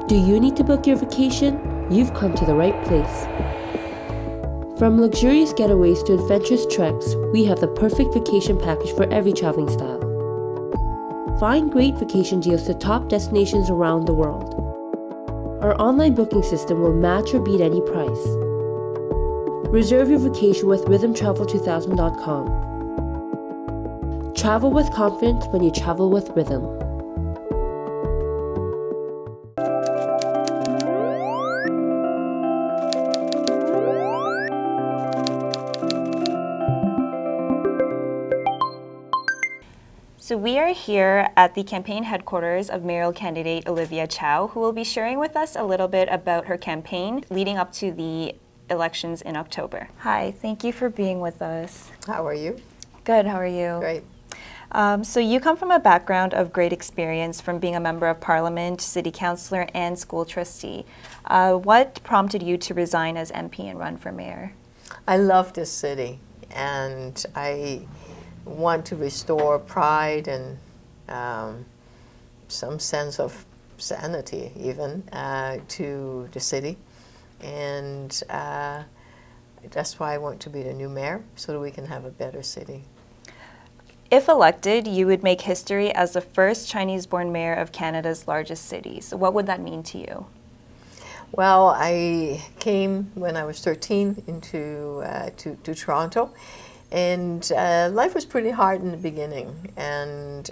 Do you need to book your vacation? You've come to the right place. From luxurious getaways to adventurous treks, we have the perfect vacation package for every traveling style. Find great vacation deals to top destinations around the world. Our online booking system will match or beat any price. Reserve your vacation with rhythmtravel2000.com. Travel with confidence when you travel with rhythm. So we are here at the campaign headquarters of mayoral candidate Olivia Chow, who will be sharing with us a little bit about her campaign leading up to the elections in October. Hi, thank you for being with us. How are you? Good, how are you? Great. So you come from a background of great experience from being a member of parliament, city councillor, and school trustee. What prompted you to resign as MP and run for mayor? I love this city, and I want to restore pride and some sense of sanity even to the city, and that's why I want to be the new mayor, so that we can have a better city. If elected, you would make history as the first Chinese-born mayor of Canada's largest city. So what would that mean to you? Well, I came when I was 13 into to Toronto. And life was pretty hard in the beginning, and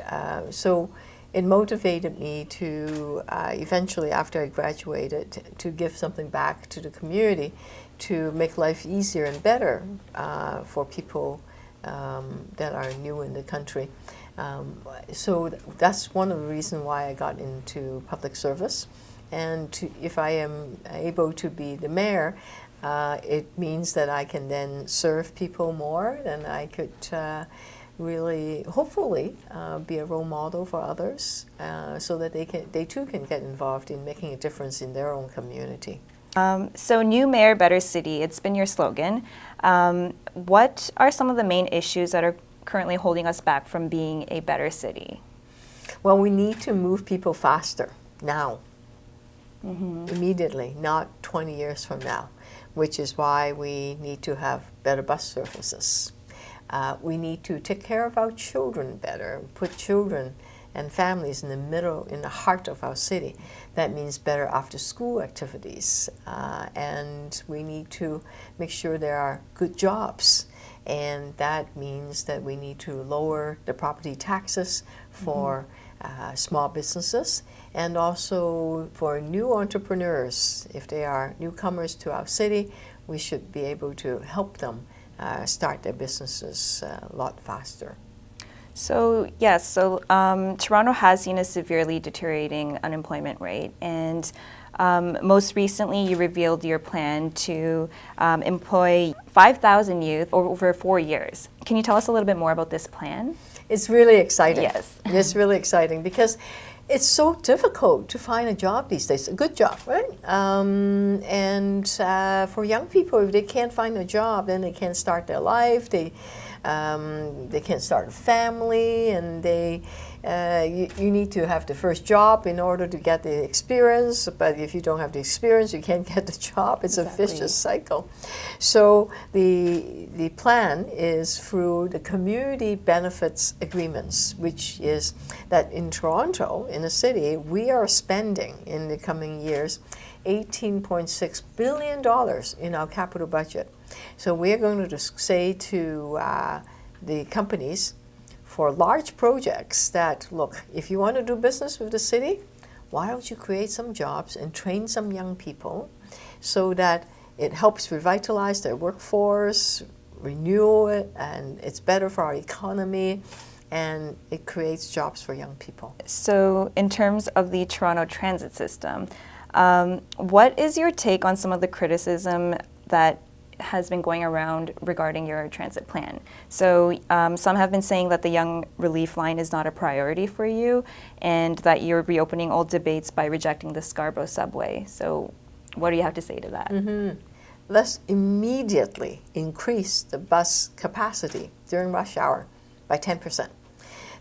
so it motivated me to eventually, after I graduated, to give something back to the community, to make life easier and better for people that are new in the country. So that's one of the reasons why I got into public service. And if I am able to be the mayor, it means that I can then serve people more, and I could really, hopefully, be a role model for others, so that they too can get involved in making a difference in their own community. So New Mayor, Better City, it's been your slogan. What are some of the main issues that are currently holding us back from being a better city? Well, we need to move people faster now, immediately, not 20 years from now, which is why we need to have better bus services. We need to take care of our children better, put children and families in the heart of our city. That means better after-school activities, and we need to make sure there are good jobs, and that means that we need to lower the property taxes for small businesses, and also for new entrepreneurs. If they are newcomers to our city, we should be able to help them start their businesses a lot faster. So yes, Toronto has seen a severely deteriorating unemployment rate, and most recently you revealed your plan to employ 5,000 youth over 4 years. Can you tell us a little bit more about this plan? It's really exciting. Yes. It's really exciting because it's so difficult to find a job these days, a good job, right? And for young people, if they can't find a job, then they can't start their life. They can't start a family, and you need to have the first job in order to get the experience. But if you don't have the experience, you can't get the job. It's Exactly. a vicious cycle. So the plan is through the community benefits agreements, which is that in Toronto, in the city, we are spending in the coming years $18.6 billion in our capital budget. So we're going to say to the companies for large projects that, look, if you want to do business with the city, why don't you create some jobs and train some young people so that it helps revitalize their workforce, renew it, and it's better for our economy, and it creates jobs for young people. So in terms of the Toronto transit system, what is your take on some of the criticism that has been going around regarding your transit plan? So some have been saying that the Young Relief Line is not a priority for you, and that you're reopening old debates by rejecting the Scarborough subway. So what do you have to say to that? Let's immediately increase the bus capacity during rush hour by 10%.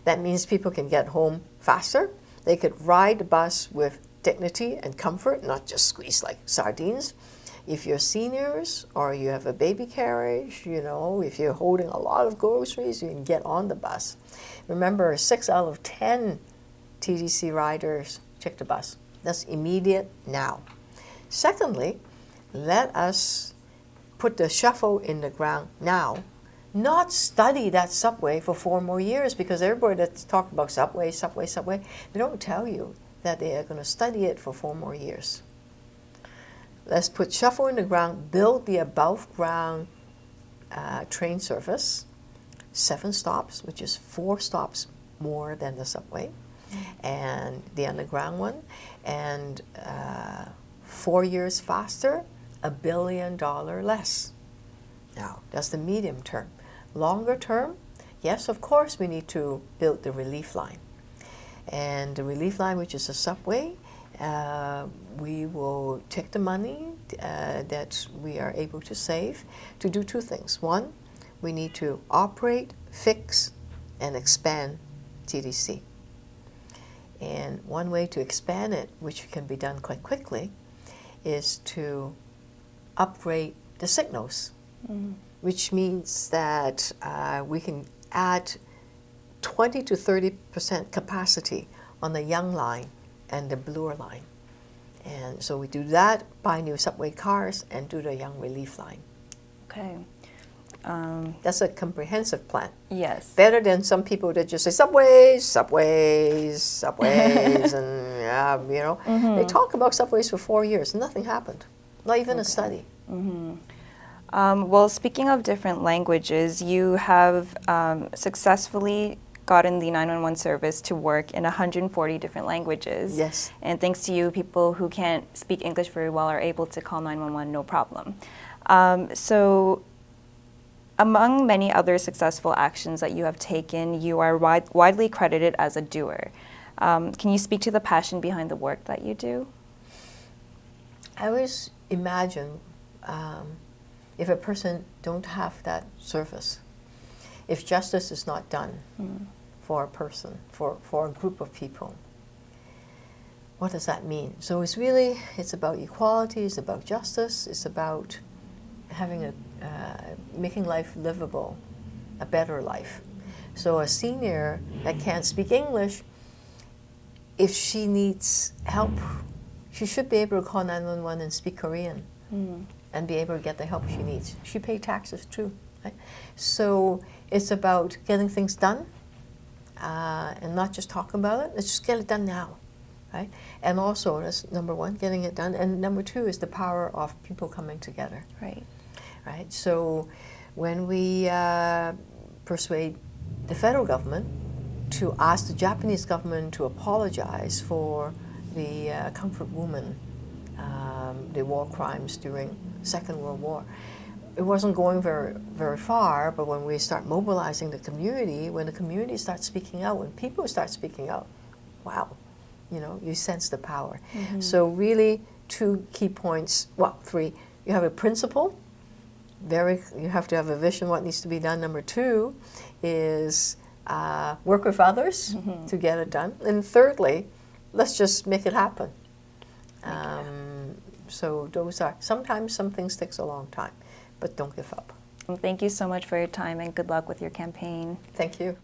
That means people can get home faster. They could ride the bus with dignity and comfort, not just squeezed like sardines. If you're seniors or you have a baby carriage, you know, if you're holding a lot of groceries, you can get on the bus. Remember, 6 out of 10 TTC riders take the bus. That's immediate now. Secondly, let us put the shovel in the ground now. Not study that subway for 4 more years, because everybody that's talking about subway, they don't tell you that they are going to study it for 4 more years. Let's put shovel in the ground, build the above ground train service, 7 stops, which is 4 stops more than the subway, and the underground one, and 4 years faster, $1 billion less. Now, that's the medium term. Longer term, yes, of course, we need to build the relief line. And the relief line, which is a subway, we will take the money that we are able to save to do 2 things. One, we need to operate, fix, and expand TTC. And one way to expand it, which can be done quite quickly, is to upgrade the signals. Which means that we can add 20 to 30% capacity on the Young line and the Bloor line. And so we do that, buy new subway cars, and do the Young Relief line. Okay. That's a comprehensive plan. Yes. Better than some people that just say subways, subways, subways, and you know, they talk about subways for 4 years. Nothing happened. Not even a study. Well, speaking of different languages, you have successfully gotten the 911 service to work in 140 different languages. Yes. And thanks to you, people who can't speak English very well are able to call 911 no problem. So among many other successful actions that you have taken, you are widely credited as a doer. Can you speak to the passion behind the work that you do? I always imagine if a person don't have that service, if justice is not done for a person, for a group of people, what does that mean? So it's about equality, it's about justice, it's about having making life livable, a better life. So a senior that can't speak English, if she needs help, she should be able to call 911 and speak Korean and be able to get the help she needs. She pays taxes too, right? So it's about getting things done and not just talking about it. Let's just get it done now, right? And also, that's number one, getting it done. And number two is the power of people coming together. Right. Right. So when we persuade the federal government to ask the Japanese government to apologize for the comfort woman, the war crimes during Second World War, it wasn't going very far. But when we start mobilizing the community, when the community starts speaking out, when people start speaking out, wow, you know, you sense the power. So really, 2 key points. Well, 3. You have a principle. You have to have a vision what needs to be done. Number 2 is work with others to get it done. And thirdly, let's just make it happen. So those are, sometimes some things takes a long time, but don't give up. Thank you so much for your time and good luck with your campaign. Thank you.